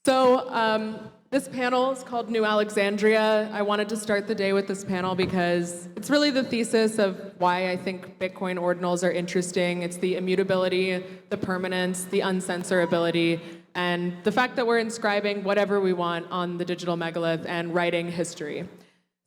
This panel is called New Alexandria. I wanted to start the day with this panel because it's really the thesis of why I think Bitcoin ordinals are interesting. It's the immutability, the permanence, the uncensorability, and the fact that we're inscribing whatever we want on the digital megalith and writing history.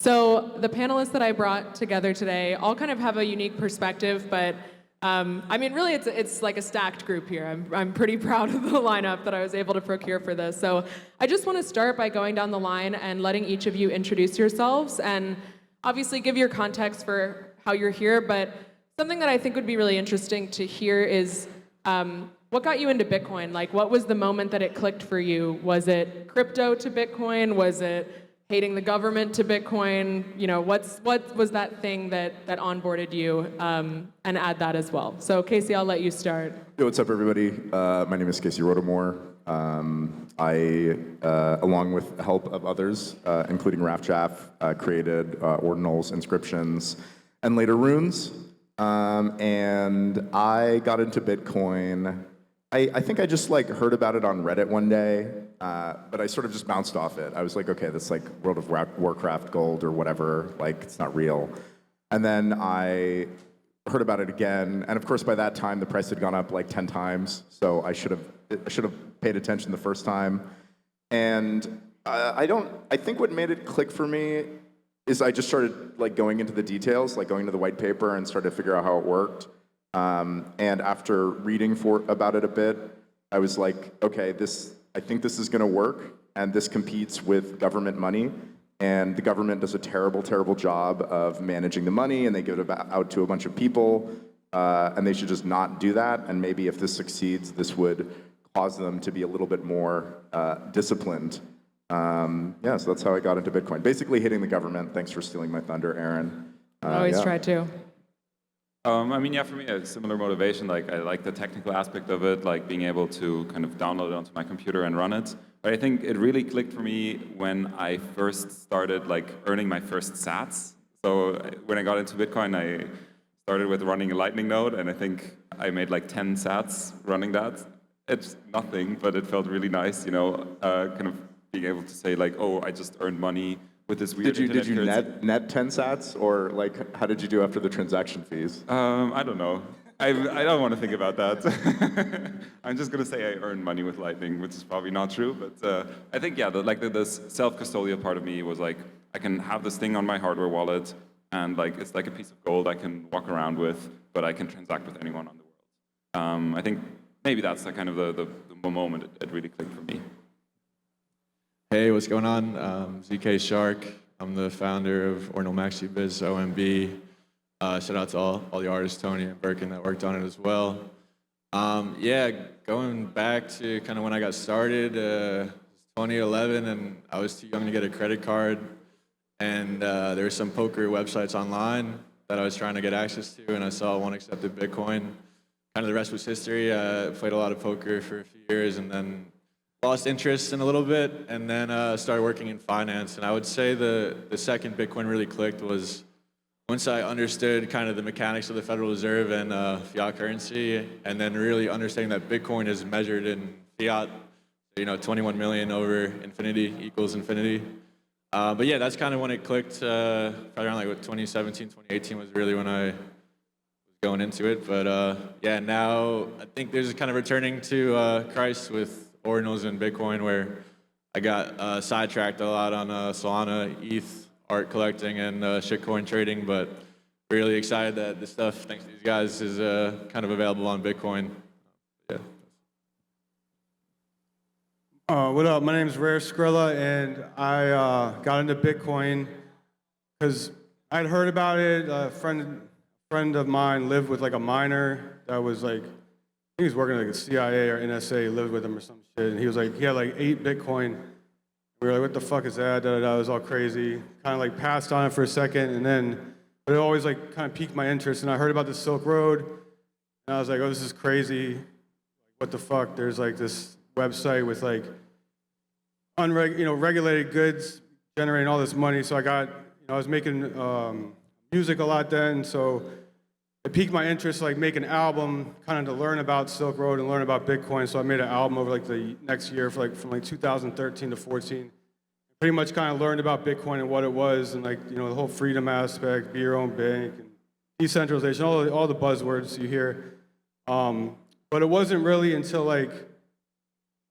So the panelists that I brought together today all kind of have a unique perspective, but I mean, really, it's like a stacked group here. I'm pretty proud of the lineup that I was able to procure for this. So I just want to start by going down the line and letting each of you introduce yourselves and obviously give your context for how you're here. But something that I think would be really interesting to hear is what got you into Bitcoin? Like, what was the moment that it clicked for you? Was it crypto to Bitcoin? Was it hating the government to Bitcoin? You know, what was that thing that onboarded you? And add that as well. So Casey, I'll let you start. Hey, what's up, everybody? My name is Casey Rodarmor. I, along with the help of others, including Raph, created Ordinals, inscriptions, and later runes. And I got into Bitcoin. I think I just heard about it on Reddit one day, but I sort of just bounced off it. I was like, okay, that's like World of Warcraft gold or whatever, like it's not real. And then I heard about it again, and of course by that time the price had gone up like 10 times, so I should have paid attention the first time. And I think what made it click for me is I just started going into the details, going to the white paper and started to figure out how it worked. And after reading about it a bit, I was like, okay, I think this is going to work, and this competes with government money, and the government does a terrible, terrible job of managing the money, and they give it out to a bunch of people, and they should just not do that, and maybe if this succeeds, this would cause them to be a little bit more disciplined. Yeah, so that's how I got into Bitcoin. Basically hitting the government. Thanks for stealing my thunder, Erin. Always try to. I mean, yeah, for me, a similar motivation. Like, I like the technical aspect of it, like being able to kind of download it onto my computer and run it. But I think it really clicked for me when I first started earning my first sats. So when I got into Bitcoin, I started with running a Lightning node, and I think I made 10 sats running that. It's nothing, but it felt really nice, you know, kind of being able to say oh, I just earned money with this weird Did you net 10 sats, or how did you do after the transaction fees? I don't know. I don't want to think about that. I'm just going to say I earned money with Lightning, which is probably not true. But I think, yeah, the self-custodial part of me was I can have this thing on my hardware wallet, and it's like a piece of gold I can walk around with, but I can transact with anyone on the world. I think maybe that's kind of the moment it really clicked for me. Hey, what's going on? ZK Shark. I'm the founder of Ordinal Maxi Biz OMB. Shout out to all the artists, Tony and Birkin, that worked on it as well. Yeah, going back to kind of when I got started, 2011, and I was too young to get a credit card. And there were some poker websites online that I was trying to get access to, and I saw one accepted Bitcoin. Kind of the rest was history. I played a lot of poker for a few years, and then lost interest in a little bit, and then started working in finance. And I would say the second Bitcoin really clicked was once I understood kind of the mechanics of the Federal Reserve and fiat currency, and then really understanding that Bitcoin is measured in fiat, 21 million over infinity equals infinity. But yeah, that's kind of when it clicked. Probably around 2017, 2018 was really when I was going into it. But yeah, now I think there's kind of returning to Christ with Ordinals and Bitcoin, where I got sidetracked a lot on Solana, ETH, art collecting, and shitcoin trading, but really excited that this stuff, thanks to these guys, is kind of available on Bitcoin. Yeah. What up? My name is Scrilla, and I got into Bitcoin because I'd heard about it. A friend of mine lived with a miner that was he was working at the CIA or NSA, lived with him or some shit, and he was he had 8 Bitcoin. We were what the fuck is that? It was all crazy. Kind of passed on it for a second, and then, but it always kind of piqued my interest, and I heard about the Silk Road, and I was like, oh, this is crazy. What the fuck? There's this website with regulated goods generating all this money. So I got, I was making music a lot then, so it piqued my interest, like make an album, kind of to learn about Silk Road and learn about Bitcoin. So I made an album over like the next year, for like from like 2013 to 14. Pretty much kind of learned about Bitcoin and what it was, and like the whole freedom aspect, be your own bank, and decentralization, all the buzzwords you hear. But it wasn't really until like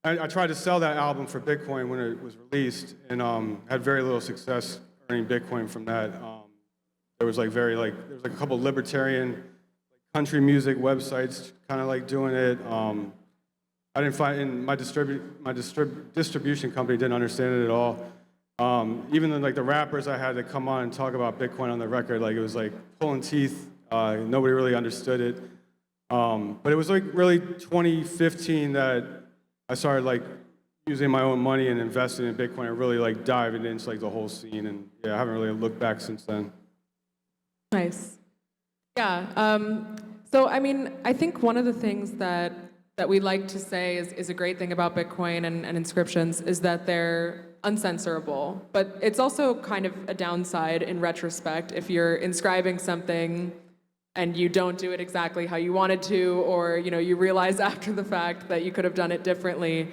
I tried to sell that album for Bitcoin when it was released, and had very little success earning Bitcoin from that. There was like a couple libertarian country music websites kind of like doing it. I didn't find, and my distribution company didn't understand it at all. Even like the rappers I had to come on and talk about Bitcoin on the record, like it was like pulling teeth. Nobody really understood it. But it was like really 2015 that I started like using my own money and investing in Bitcoin and really like diving into like the whole scene. And yeah, I haven't really looked back since then. Nice. Yeah. So, I mean, I think one of the things that we like to say is a great thing about Bitcoin and inscriptions is that they're uncensorable. But it's also kind of a downside in retrospect if you're inscribing something and you don't do it exactly how you wanted to, or you realize after the fact that you could have done it differently.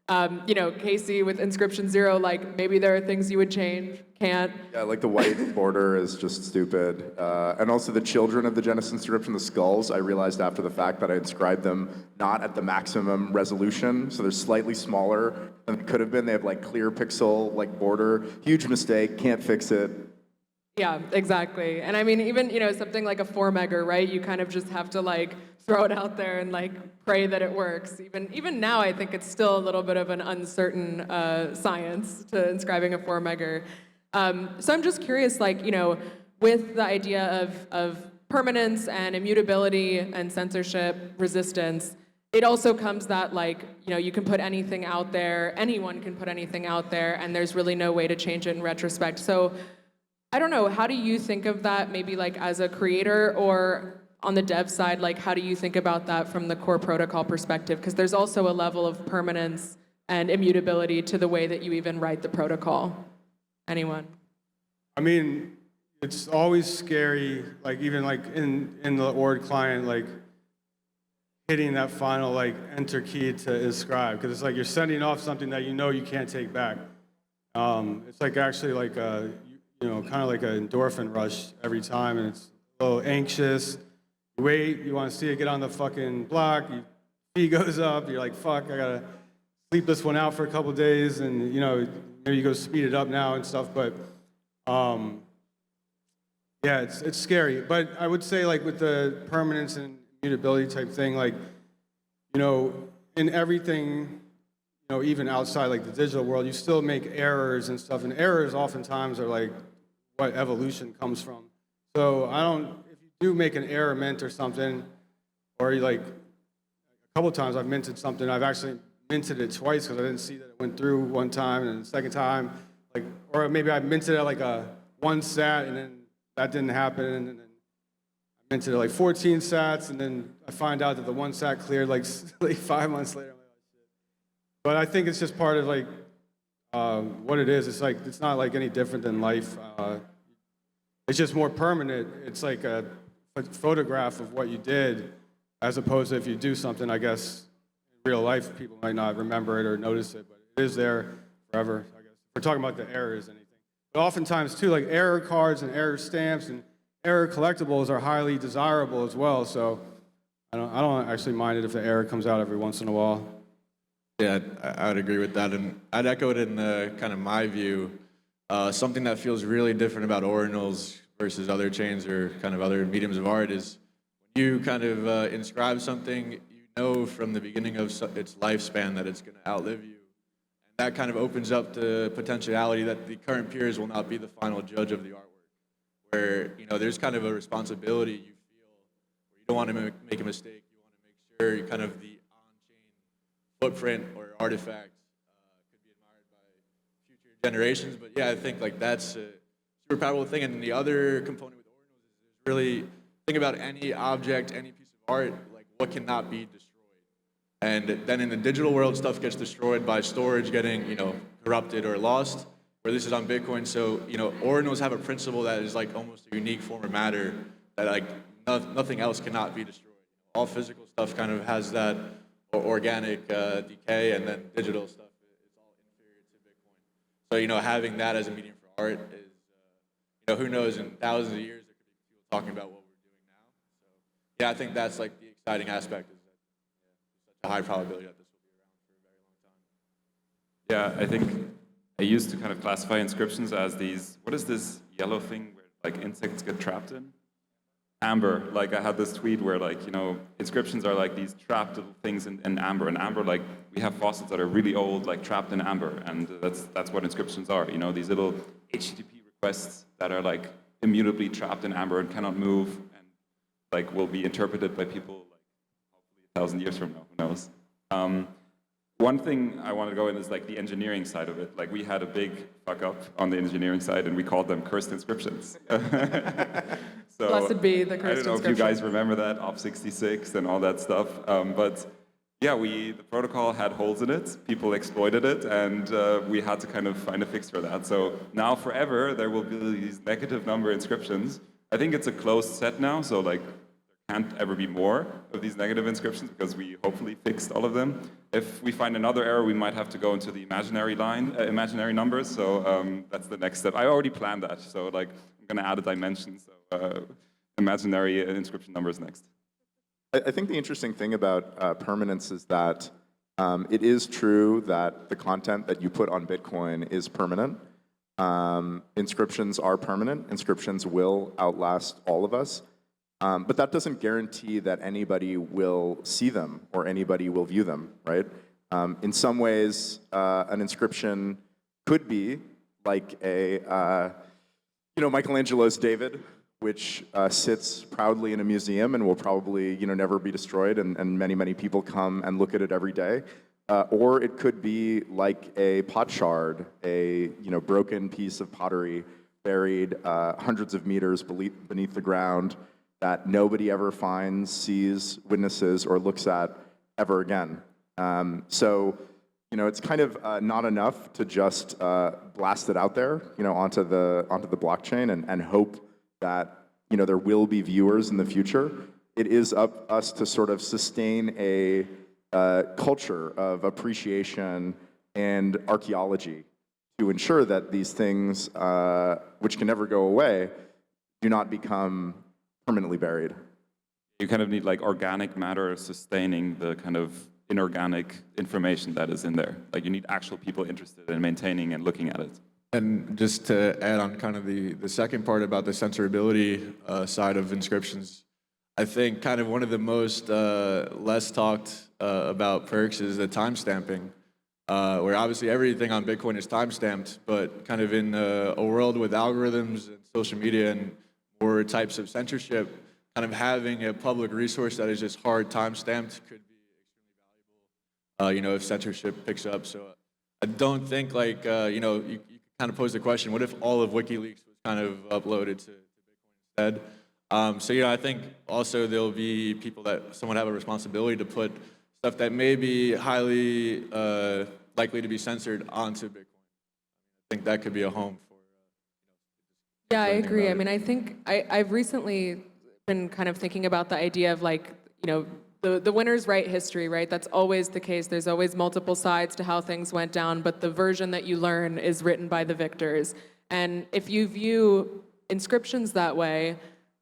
Casey with Inscription 0, like maybe there are things you would change, can't. Yeah, like the white border is just stupid. And also the children of the Genesis inscription, the skulls, I realized after the fact that I inscribed them not at the maximum resolution, so they're slightly smaller than it could have been. They have like clear pixel like border. Huge mistake, can't fix it. Yeah, exactly. And I mean, even, something like a 4-megger, right? You kind of just have to like throw it out there and like pray that it works. Even now, I think it's still a little bit of an uncertain science to inscribing a 4-megger. So I'm just curious, like, with the idea of permanence and immutability and censorship resistance, it also comes that like, you can put anything out there, anyone can put anything out there, and there's really no way to change it in retrospect. So I don't know, how do you think of that maybe like as a creator, or on the dev side, like how do you think about that from the core protocol perspective? Because there's also a level of permanence and immutability to the way that you even write the protocol. Anyone? I mean, it's always scary, like even like in the Ord client, like hitting that final like enter key to inscribe, because it's like you're sending off something that you can't take back. It's like actually like kind of like an endorphin rush every time, and it's a little anxious. You wait, you want to see it get on the fucking block, your feet goes up, you're like, fuck, I gotta sleep this one out for a couple days, and maybe you go speed it up now and stuff, but yeah, it's scary. But I would say like with the permanence and immutability type thing, like, in everything, even outside like the digital world, you still make errors and stuff, and errors oftentimes are like what evolution comes from. So if you do make an error mint or something, or like a couple times I've minted something, I've actually minted it twice because I didn't see that it went through one time, and the second time, like, or maybe I minted it at like a 1 sat, and then that didn't happen, and then I minted it like 14 sats, and then I find out that the 1 sat cleared like 5 months later. But I think it's just part of like what it is. It's like it's not like any different than life. It's just more permanent. It's like a photograph of what you did, as opposed to if you do something, I guess, in real life, people might not remember it or notice it, but it is there forever, I guess. If we're talking about the errors, anything. But oftentimes, too, like error cards and error stamps and error collectibles are highly desirable as well, so I don't actually mind it if the error comes out every once in a while. Yeah, I would agree with that, and I'd echo it in the kind of my view. Something that feels really different about Ordinals versus other chains or kind of other mediums of art is when you kind of inscribe something, you know from the beginning of its lifespan that it's going to outlive you. And that kind of opens up the potentiality that the current peers will not be the final judge of the artwork. Where, there's kind of a responsibility you feel where you don't want to make a mistake. You want to make sure you kind of the footprint or artifact could be admired by future generations. But yeah, I think like that's a super powerful thing. And the other component with Ordinals is really think about any object, any piece of art, like what cannot be destroyed. And then in the digital world, stuff gets destroyed by storage getting, corrupted or lost, where this is on Bitcoin. So, Ordinals have a principle that is like almost a unique form of matter that like nothing else cannot be destroyed. All physical stuff kind of has that organic decay, and then digital stuff is all inferior to Bitcoin. So, having that as a medium for art is, who knows, in thousands of years, there could be people talking about what we're doing now. So, yeah, I think that's like the exciting aspect, is that there's such a high probability that this will be around for a very long time. Yeah, I think I used to kind of classify inscriptions as these, what is this yellow thing where like insects get trapped in? Amber. Like I had this tweet where inscriptions are like these trapped little things in amber. And amber, like we have fossils that are really old, like trapped in amber. And that's what inscriptions are, these little HTTP requests that are like immutably trapped in amber and cannot move, and like will be interpreted by people like hopefully 1,000 years from now, who knows. One thing I want to go in is like the engineering side of it. Like we had a big fuck up on the engineering side, and we called them cursed inscriptions. So, Blessed be the cursed I don't know inscription. if you guys remember that, Op66 and all that stuff. But yeah, the protocol had holes in it. People exploited it, and we had to kind of find a fix for that. So now forever, there will be these negative number inscriptions. I think it's a closed set now, so like there can't ever be more of these negative inscriptions because we hopefully fixed all of them. If we find another error, we might have to go into the imaginary numbers. So that's the next step. I already planned that. So like I'm going to add a dimension. So imaginary inscription numbers next. I think the interesting thing about permanence is that it is true that the content that you put on Bitcoin is permanent. Inscriptions are permanent. Inscriptions will outlast all of us. But that doesn't guarantee that anybody will see them or anybody will view them, right? In some ways, an inscription could be like Michelangelo's David, which sits proudly in a museum and will probably never be destroyed, and many, many people come and look at it every day. Or it could be like a potsherd, a broken piece of pottery buried hundreds of meters beneath the ground that nobody ever finds, sees, witnesses, or looks at ever again. So it's kind of not enough to just blast it out there, onto the blockchain and hope that there will be viewers in the future. It is up us to sort of sustain a culture of appreciation and archaeology to ensure that these things, which can never go away, do not become permanently buried. You kind of need like organic matter sustaining the kind of inorganic information that is in there. Like you need actual people interested in maintaining and looking at it. And just to add on kind of the second part about the censorability side of inscriptions, I think kind of one of the most less talked about perks is the timestamping, where obviously everything on Bitcoin is timestamped, but kind of in a world with algorithms and social media and more types of censorship, kind of having a public resource that is just hard timestamped could be extremely valuable, if censorship picks up. So I don't think like, you kind of pose the question, what if all of WikiLeaks was kind of uploaded to Bitcoin instead? So, I think also there'll be people that somewhat have a responsibility to put stuff that may be highly likely to be censored onto Bitcoin. I think that could be a home for. Yeah, I agree. I mean, I think I've recently been kind of thinking about the idea of like, the winners write history, right? That's always the case. There's always multiple sides to how things went down, but the version that you learn is written by the victors. And if you view inscriptions that way,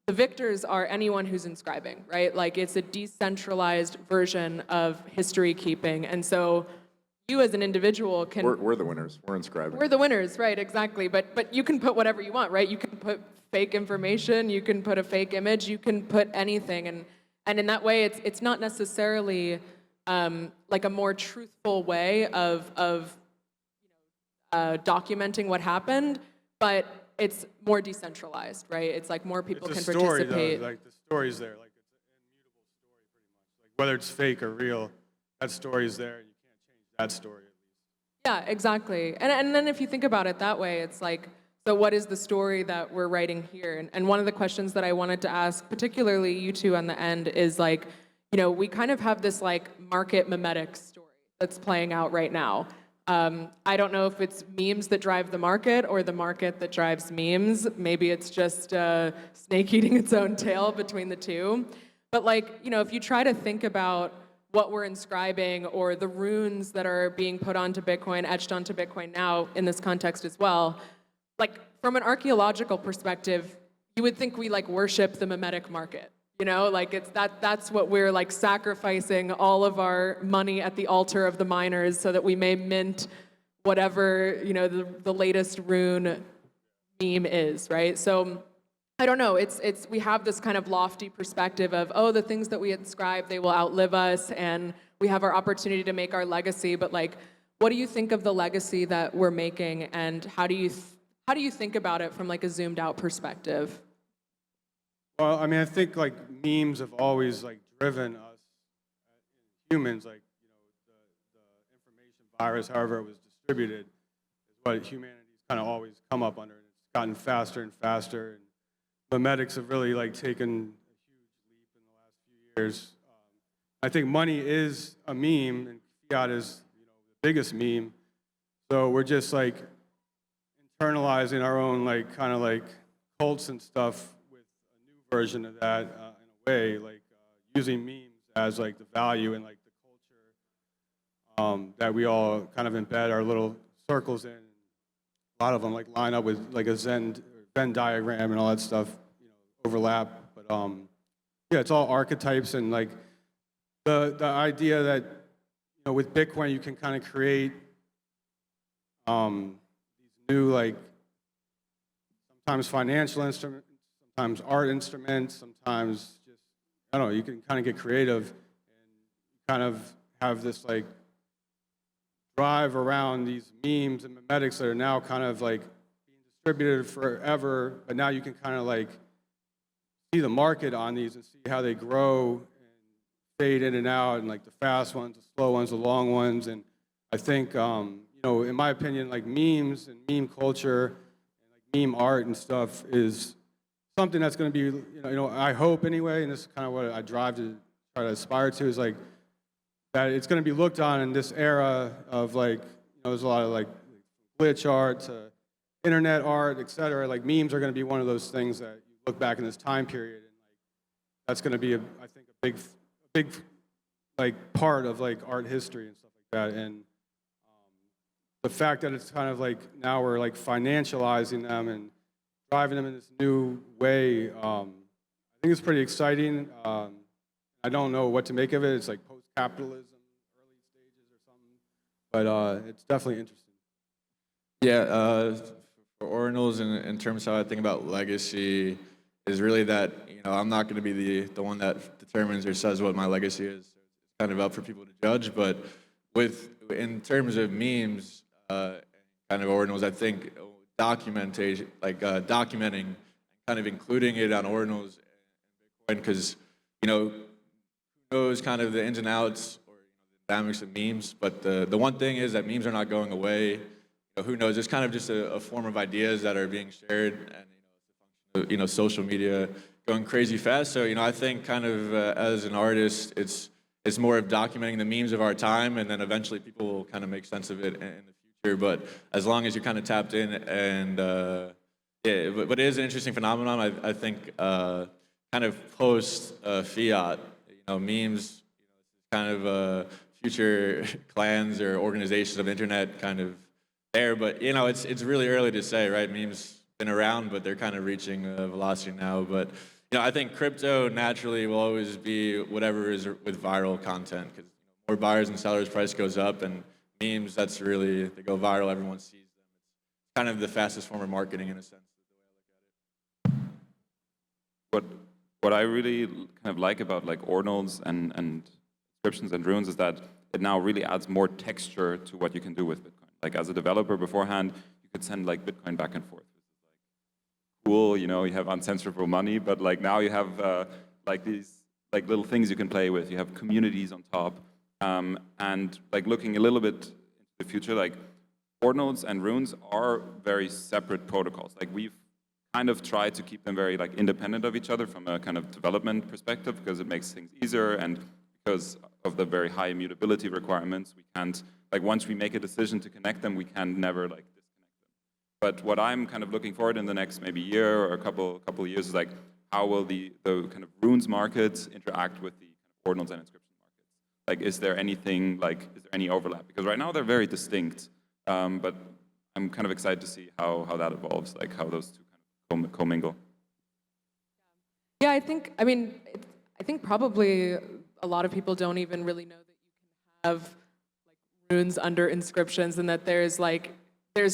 the victors are anyone who's inscribing, right? Like it's a decentralized version of history keeping. And so you as an individual can... We're the winners. We're inscribing. We're the winners, right, exactly. But you can put whatever you want, right? You can put fake information, you can put a fake image, you can put anything. And in that way, it's not necessarily like a more truthful way of documenting what happened, but it's more decentralized, right? It's like more people can participate. Though, like the story's there, like it's an immutable story pretty much. Like whether it's fake or real, that story's there. You can't change that story at least. Yeah, exactly. And then if you think about it that way, it's like, so what is the story that we're writing here? And one of the questions that I wanted to ask, particularly you two on the end, is like, we kind of have this like market mimetic story that's playing out right now. I don't know if it's memes that drive the market or the market that drives memes. Maybe it's just snake eating its own tail between the two. But like, you know, if you try to think about what we're inscribing or the runes that are being put onto Bitcoin, etched onto Bitcoin now in this context as well, like from an archaeological perspective, you would think we like worship the mimetic market. You know, like that's what we're like sacrificing all of our money at the altar of the miners so that we may mint whatever, you know, the latest rune meme is, right? So I don't know, we have this kind of lofty perspective of, oh, the things that we inscribe, they will outlive us and we have our opportunity to make our legacy, but like, what do you think of the legacy that we're making and how do you think about it from like a zoomed out perspective? Well, I mean, I think like memes have always like driven us humans, like, you know, the information virus, however it was distributed, is what humanity's kind of always come up under, and it's gotten faster and faster. And memetics have really like taken a huge leap in the last few years. I think money is a meme, and fiat is, you know, the biggest meme. So we're just like internalizing our own like kind of like cults and stuff version of that in a way, like using memes as like the value and like the culture that we all kind of embed our little circles in. A lot of them like line up with like a Venn diagram and all that stuff, you know, overlap. But yeah, it's all archetypes and like the idea that, you know, with Bitcoin you can kind of create these new like sometimes financial instruments, sometimes art instruments, sometimes just, I don't know, you can kind of get creative and kind of have this like drive around these memes and memetics that are now kind of like being distributed forever, but now you can kind of like see the market on these and see how they grow and fade in and out, and like the fast ones, the slow ones, the long ones. And I think, you know, in my opinion, like memes and meme culture and like meme art and stuff is something that's going to be, you know, I hope anyway, and this is kind of what I drive to try to aspire to, is like that it's going to be looked on in this era of like, you know, there's a lot of like glitch art to internet art, et cetera. Like memes are going to be one of those things that you look back in this time period, and like that's going to be, I think, a big like part of like art history and stuff like that. And the fact that it's kind of like now we're like financializing them and driving them in this new way, I think it's pretty exciting. I don't know what to make of it. It's like post-capitalism, early stages or something, but it's definitely interesting. Yeah, for Ordinals, in terms of how I think about legacy, is really that, you know, I'm not going to be the one that determines or says what my legacy is. It's kind of up for people to judge. But in terms of memes, kind of Ordinals, I think documentation, like documenting and kind of including it on Ordinals and Bitcoin, because, you know, who knows kind of the ins and outs or, you know, the dynamics of memes, but the one thing is that memes are not going away. You know, who knows? It's kind of just a form of ideas that are being shared, and, you know, it's a function of, you know, social media going crazy fast. So, you know, I think kind of as an artist, it's more of documenting the memes of our time, and then eventually people will kind of make sense of it in the future. But as long as you're kind of tapped in, and yeah, but it is an interesting phenomenon. I think kind of post fiat, you know, memes, you know, kind of future clans or organizations of internet kind of there. But, you know, it's really early to say, right? Memes been around, but they're kind of reaching velocity now. But, you know, I think crypto naturally will always be whatever is with viral content, because, you know, more buyers and sellers, price goes up, and memes, that's really, they go viral, everyone sees them. It's kind of the fastest form of marketing in a sense, the way I look at it. What I really kind of like about like Ordinals and inscriptions and runes is that it now really adds more texture to what you can do with Bitcoin. Like as a developer beforehand, you could send like Bitcoin back and forth. Which is like cool, you know, you have uncensorable money, but like now you have like these like little things you can play with. You have communities on top. And like looking a little bit into the future, like Ordinals and runes are very separate protocols. Like we've kind of tried to keep them very like independent of each other from a kind of development perspective, because it makes things easier, and because of the very high immutability requirements, we can't like once we make a decision to connect them, we can never like disconnect them. But what I'm kind of looking forward in the next maybe year or a couple of years is like how will the kind of runes markets interact with the kind of ordinals and inscription markets? Like, is there any overlap? Because right now they're very distinct, but I'm kind of excited to see how that evolves, like how those two kind of commingle. Yeah, I think probably a lot of people don't even really know that you can have like runes under inscriptions, and that there's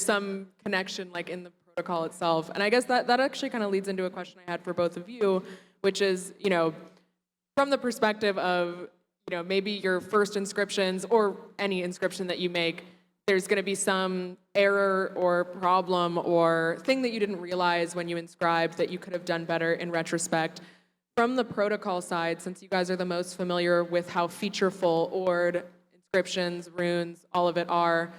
some connection like in the protocol itself. And I guess that actually kind of leads into a question I had for both of you, which is, from the perspective of, maybe your first inscriptions or any inscription that you make, there's going to be some error or problem or thing that you didn't realize when you inscribed that you could have done better in retrospect. From the protocol side, since you guys are the most familiar with how featureful Ord, inscriptions, runes, all of it are,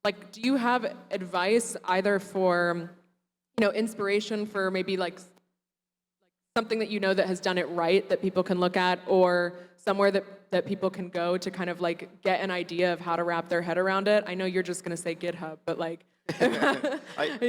like, do you have advice either for, inspiration for maybe like something that that has done it right that people can look at, or somewhere that people can go to kind of like get an idea of how to wrap their head around it? I know you're just going to say GitHub, but like, I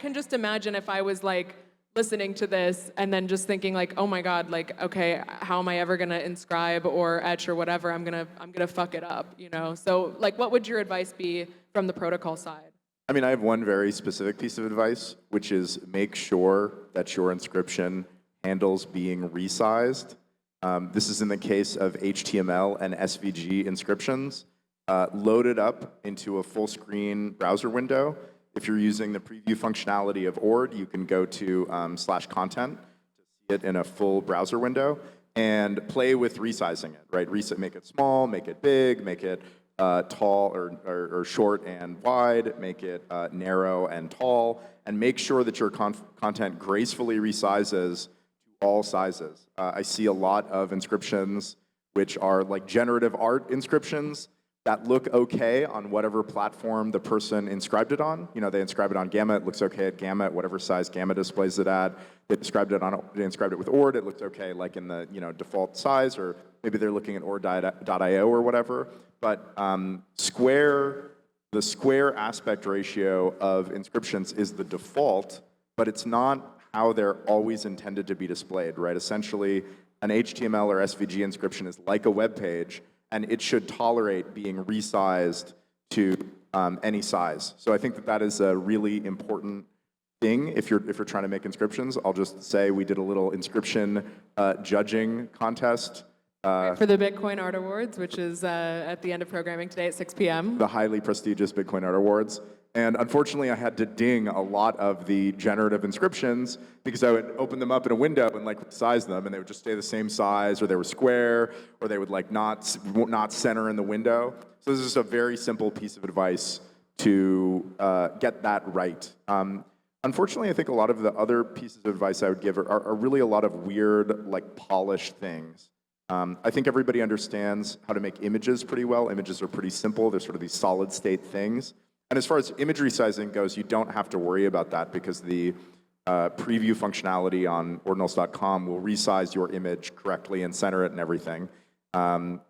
can just imagine if I was like listening to this and then just thinking like, oh my God, like, okay, how am I ever going to inscribe or etch or whatever? I'm going to fuck it up, So like, what would your advice be from the protocol side? I mean, I have one very specific piece of advice, which is make sure that your inscription handles being resized. This is in the case of HTML and SVG inscriptions. Load it up into a full screen browser window. If you're using the preview functionality of Ord, you can go to /content to see it in a full browser window and play with resizing it, right? Make it small, make it big, make it tall or short and wide, make it narrow and tall, and make sure that your content gracefully resizes to all sizes. I see a lot of inscriptions which are like generative art inscriptions that look okay on whatever platform the person inscribed it on. They inscribed it on Gamma, it looks okay at Gamma, whatever size Gamma displays it at. They inscribed it with Ord, it looked okay like in the default size, or maybe they're looking at Ord.io or whatever. But the square aspect ratio of inscriptions is the default, but it's not how they're always intended to be displayed, right? Essentially, an HTML or SVG inscription is like a web page, and it should tolerate being resized to any size. So I think that is a really important thing if you're trying to make inscriptions. I'll just say we did a little inscription judging contest. For the Bitcoin Art Awards, which is at the end of programming today at 6 p.m. The highly prestigious Bitcoin Art Awards. And unfortunately, I had to ding a lot of the generative inscriptions because I would open them up in a window and like size them, and they would just stay the same size, or they were square, or they would like not center in the window. So this is a very simple piece of advice to get that right. Unfortunately, I think a lot of the other pieces of advice I would give are really a lot of weird, like polished things. I think everybody understands how to make images pretty well. Images are pretty simple. They're sort of these solid state things. And as far as imagery sizing goes, you don't have to worry about that because the preview functionality on Ordinals.com will resize your image correctly and center it and everything.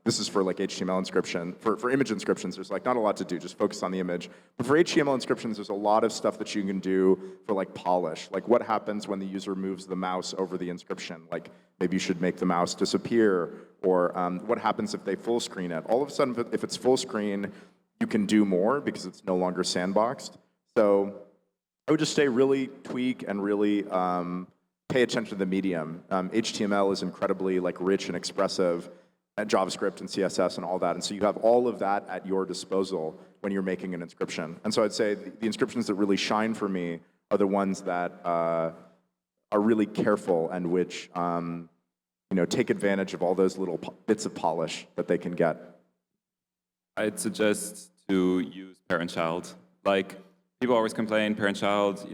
This is for like HTML inscription. For image inscriptions, there's like not a lot to do, just focus on the image. But for HTML inscriptions, there's a lot of stuff that you can do for like polish. Like what happens when the user moves the mouse over the inscription? Like maybe you should make the mouse disappear, or what happens if they full screen it? All of a sudden, if it's full screen, you can do more because it's no longer sandboxed. So I would just say really tweak and really pay attention to the medium. HTML is incredibly like rich and expressive, and JavaScript and CSS and all that. And so you have all of that at your disposal when you're making an inscription. And so I'd say the inscriptions that really shine for me are the ones that are really careful and which take advantage of all those little bits of polish that they can get. I'd suggest to use parent-child. Like, people always complain, parent-child,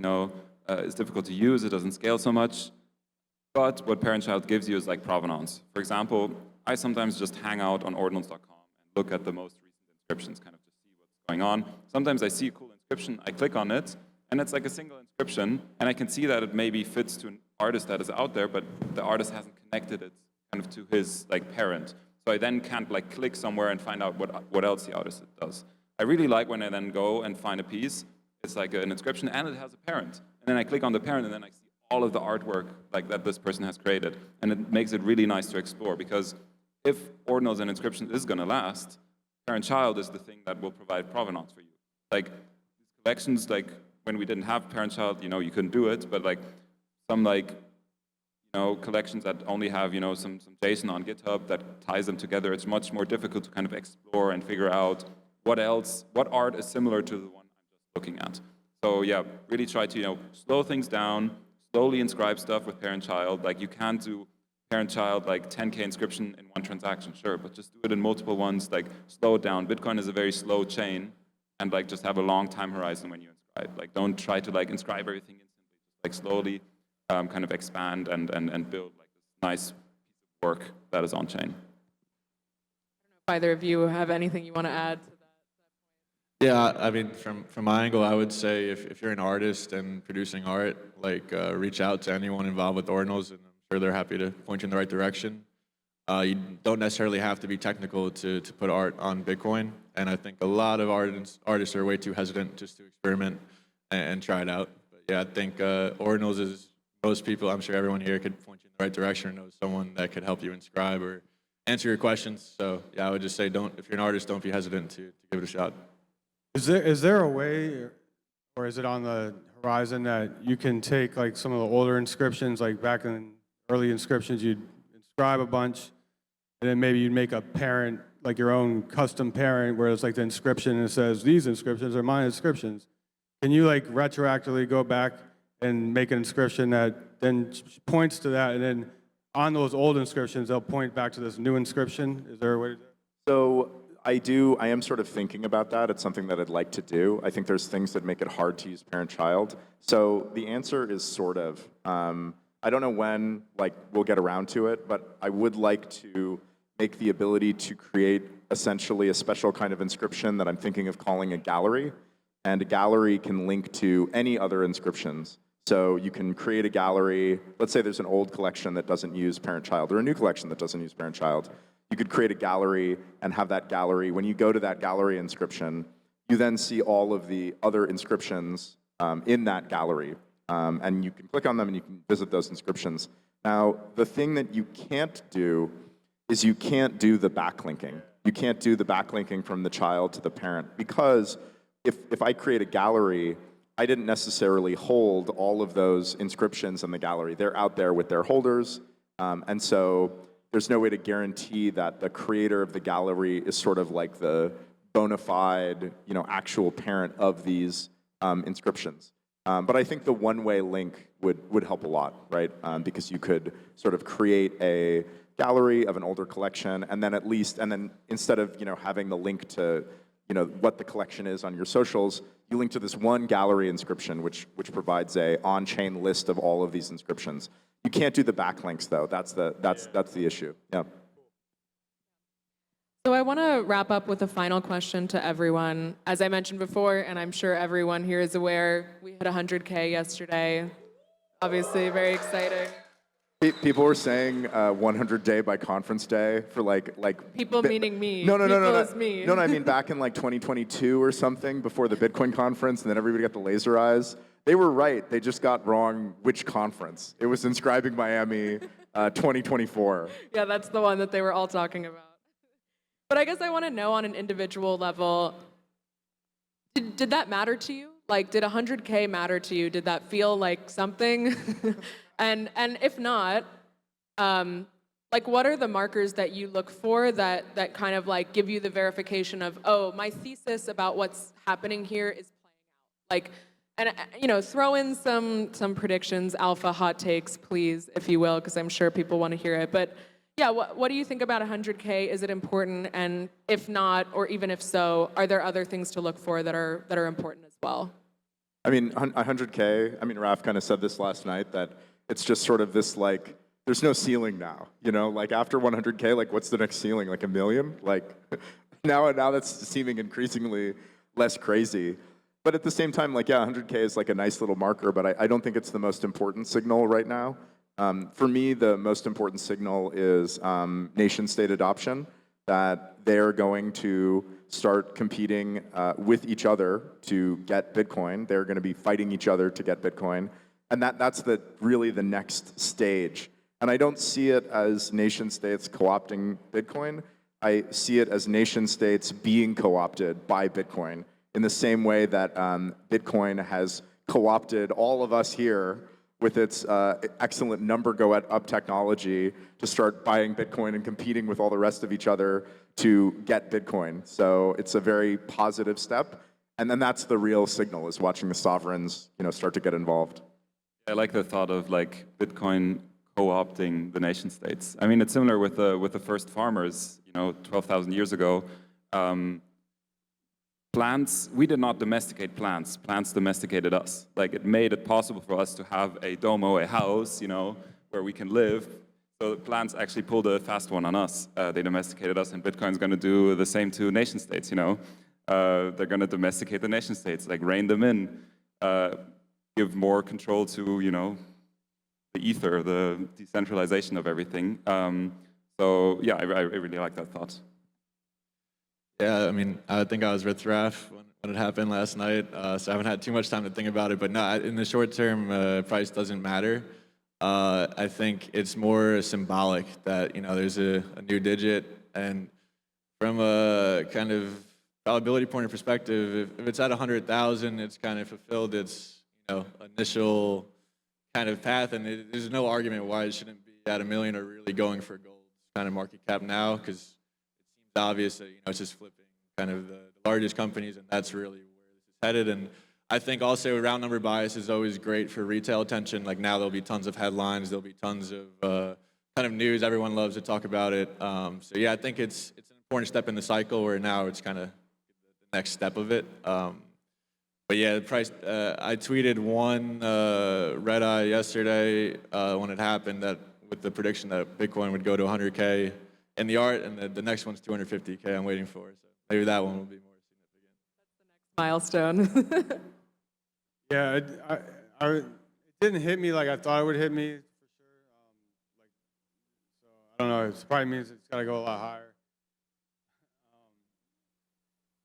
is difficult to use, it doesn't scale so much. But what parent-child gives you is like provenance. For example, I sometimes just hang out on Ordinals.com and look at the most recent inscriptions, kind of to see what's going on. Sometimes I see a cool inscription, I click on it, and it's like a single inscription, and I can see that it maybe fits to an artist that is out there, but the artist hasn't connected it kind of to his like parent. So I then can't like click somewhere and find out what else the artist does. I really like when I then go and find a piece. It's like an inscription and it has a parent. And then I click on the parent and then I see all of the artwork like that this person has created. And it makes it really nice to explore because if Ordinals and inscriptions is going to last, parent-child is the thing that will provide provenance for you. Like these collections, like when we didn't have parent-child, you couldn't do it, but like some like, collections that only have, some JSON on GitHub that ties them together, it's much more difficult to kind of explore and figure out what art is similar to the one I'm just looking at. So yeah, really try to, slow things down, slowly inscribe stuff with parent-child. Like you can't do parent-child like 10K inscription in one transaction, sure, but just do it in multiple ones, like slow it down. Bitcoin is a very slow chain, and like just have a long time horizon when you inscribe. Like don't try to like inscribe everything instantly, just like slowly kind of expand and build like this nice piece of work that is on-chain. If either of you have anything you want to add to that? Yeah, I mean, from my angle, I would say if you're an artist and producing art, like reach out to anyone involved with Ordinals, and I'm sure they're happy to point you in the right direction. You don't necessarily have to be technical to put art on Bitcoin, and I think a lot of artists are way too hesitant just to experiment and try it out. But yeah, I think Ordinals is, most people, I'm sure everyone here could point you in the right direction or know someone that could help you inscribe or answer your questions. So yeah, I would just say if you're an artist, don't be hesitant to give it a shot. Is there a way, or is it on the horizon that you can take like some of the older inscriptions, like back in early inscriptions, you'd inscribe a bunch, and then maybe you'd make a parent, like your own custom parent, where it's like the inscription and it says, these inscriptions are my inscriptions. Can you like retroactively go back and make an inscription that then points to that, and then on those old inscriptions, they'll point back to this new inscription? Is there a way to do that? So I am sort of thinking about that. It's something that I'd like to do. I think there's things that make it hard to use parent-child. So the answer is sort of. I don't know when we'll get around to it, but I would like to make the ability to create essentially a special kind of inscription that I'm thinking of calling a gallery. And a gallery can link to any other inscriptions. So you can create a gallery. Let's say there's an old collection that doesn't use parent-child, or a new collection that doesn't use parent-child. You could create a gallery and have that gallery. When you go to that gallery inscription, you then see all of the other inscriptions in that gallery. And you can click on them and you can visit those inscriptions. Now, the thing that you can't do is you can't do the backlinking. You can't do the backlinking from the child to the parent, because if I create a gallery, I didn't necessarily hold all of those inscriptions in the gallery. They're out there with their holders, and so there's no way to guarantee that the creator of the gallery is sort of like the bona fide, actual parent of these inscriptions. But I think the one-way link would help a lot, right? Because you could sort of create a gallery of an older collection, and then instead of having the link to what the collection is on your socials, you link to this one gallery inscription, which provides a on-chain list of all of these inscriptions. You can't do the backlinks though. That's the issue. Yeah. So I want to wrap up with a final question to everyone. As I mentioned before, and I'm sure everyone here is aware, we hit 100K yesterday. Obviously, very exciting. People were saying 100 day by conference day for like People meaning me. No, Is me. No, I mean back in 2022 or something, before the Bitcoin conference, and then everybody got the laser eyes. They were right. They just got wrong which conference. It was Inscribing Miami 2024. Yeah, that's the one that they were all talking about. But I guess I want to know on an individual level, did that matter to you? Like, did 100K matter to you? Did that feel like something? And if not, what are the markers that you look for that kind of give you the verification of, oh, my thesis about what's happening here is playing out? And throw in some predictions, alpha hot takes, please, if you will, because I'm sure people want to hear it. But yeah, what do you think about 100K? Is it important? And if not, or even if so, are there other things to look for that are important as well? I mean, 100K. I mean, Raph kind of said this last night, that it's just sort of this there's no ceiling now. After 100K, what's the next ceiling? Like 1 million? Now that's seeming increasingly less crazy. But at the same time, 100K is a nice little marker, but I don't think it's the most important signal right now. For me, the most important signal is nation-state adoption, that they're going to start competing with each other to get Bitcoin. They're going to be fighting each other to get Bitcoin. And that's really the next stage. And I don't see it as nation-states co-opting Bitcoin. I see it as nation-states being co-opted by Bitcoin in the same way that Bitcoin has co-opted all of us here with its excellent number go up technology to start buying Bitcoin and competing with all the rest of each other to get Bitcoin. So it's a very positive step. And then that's the real signal, is watching the sovereigns, start to get involved. I like the thought of like Bitcoin co-opting the nation states. I mean, it's similar with the first farmers, 12,000 years ago. Plants, we did not domesticate plants. Plants domesticated us. Like, it made it possible for us to have a domo, a house, where we can live. So the plants actually pulled a fast one on us. They domesticated us, and Bitcoin's going to do the same to nation states. They're going to domesticate the nation states, like rein them in, give more control to the ether, the decentralization of everything. So yeah, I really like that thought. Yeah, I mean, I think I was with Raph when it happened last night, so I haven't had too much time to think about it. But no, in the short term, price doesn't matter. I think it's more symbolic that there's a new digit, and from a kind of probability point of perspective, if it's at 100,000, it's kind of fulfilled its initial kind of path, and there's no argument why it shouldn't be at 1 million or really going for gold kind of market cap now, because it seems obvious that it's just flipping kind of the largest companies, and that's really where this is headed. And I think also round number bias is always great for retail attention. Like, now there'll be tons of headlines, there'll be tons of kind of news. Everyone loves to talk about it. So yeah, I think it's an important step in the cycle where now it's kind of the next step of it. But yeah, the price. I tweeted one red eye yesterday when it happened, that with the prediction that Bitcoin would go to 100K in the art, and the next one's 250K. I'm waiting for, so maybe that one will be more significant. Milestone. Yeah, it didn't hit me like I thought it would hit me, for sure. So I don't know. It probably means it's got to go a lot higher.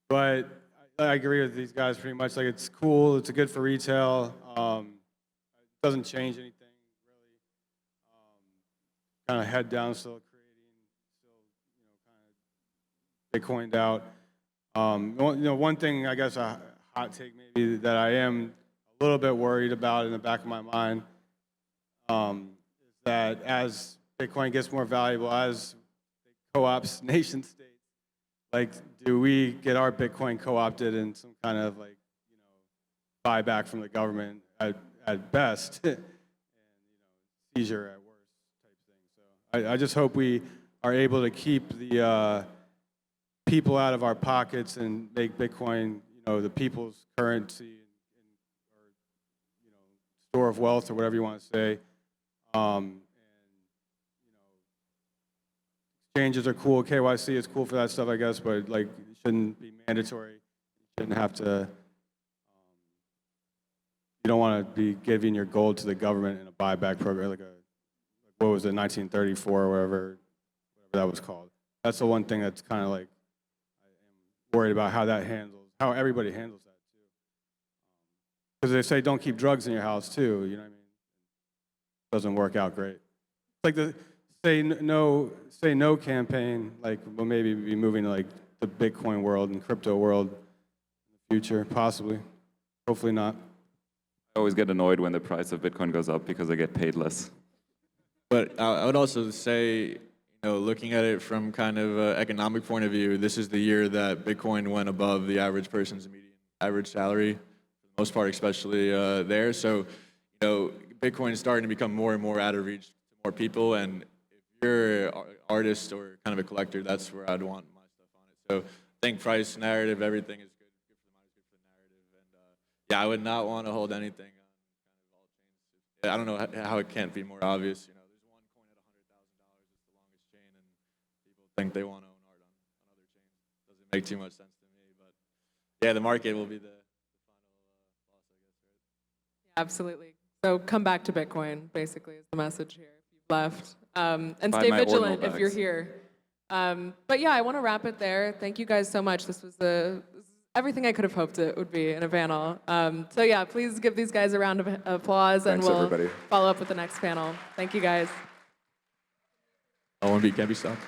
But I agree with these guys pretty much. Like, it's cool. It's good for retail. It doesn't change anything really. Kind of head down, still creating, still kind of Bitcoined out. One thing, I guess, a hot take maybe that I am a little bit worried about in the back of my mind is that as Bitcoin gets more valuable, as it co-ops nation states, like, do we get our Bitcoin co-opted in some kind of buyback from the government at best, and seizure at worst type thing. So I just hope we are able to keep the people out of our pockets and make Bitcoin, the people's currency, or store of wealth, or whatever you want to say. And exchanges are cool. KYC is cool for that stuff, I guess, but like, it shouldn't be mandatory. You shouldn't have to. You don't want to be giving your gold to the government in a buyback program, like what was it, 1934 or whatever that was called. That's the one thing that's kind of like, I am worried about how everybody handles that too. Because they say don't keep drugs in your house too. You know what I mean? It doesn't work out great. It's like the say no campaign. Like, we'll maybe be moving to like the Bitcoin world and crypto world in the future, possibly. Hopefully not. I always get annoyed when the price of Bitcoin goes up because I get paid less. But I would also say, looking at it from kind of an economic point of view, this is the year that Bitcoin went above the average person's median average salary, for the most part, especially there. So, Bitcoin is starting to become more and more out of reach to more people. And if you're an artist or kind of a collector, that's where I'd want my stuff on it. So I think price, narrative, everything is good. Good for the miners, good for the narrative. And yeah, I would not want to hold anything on kind of all chains. I don't know how it can't be more obvious. There's one coin at $100,000. It's the longest chain, and people think they want to own art on other chains. Doesn't make too much sense to me. But yeah, the market will be the final boss, I guess, right? Absolutely. So come back to Bitcoin, basically, is the message here if you've left. And Buy stay my Ordinal vigilant if you're bags. here. But yeah, I want to wrap it there. Thank you guys so much. This was everything I could have hoped it would be in a panel. So yeah, please give these guys a round of applause, Thanks, and we'll everybody. follow up with the next panel. Thank you guys. OMB can't be stopped.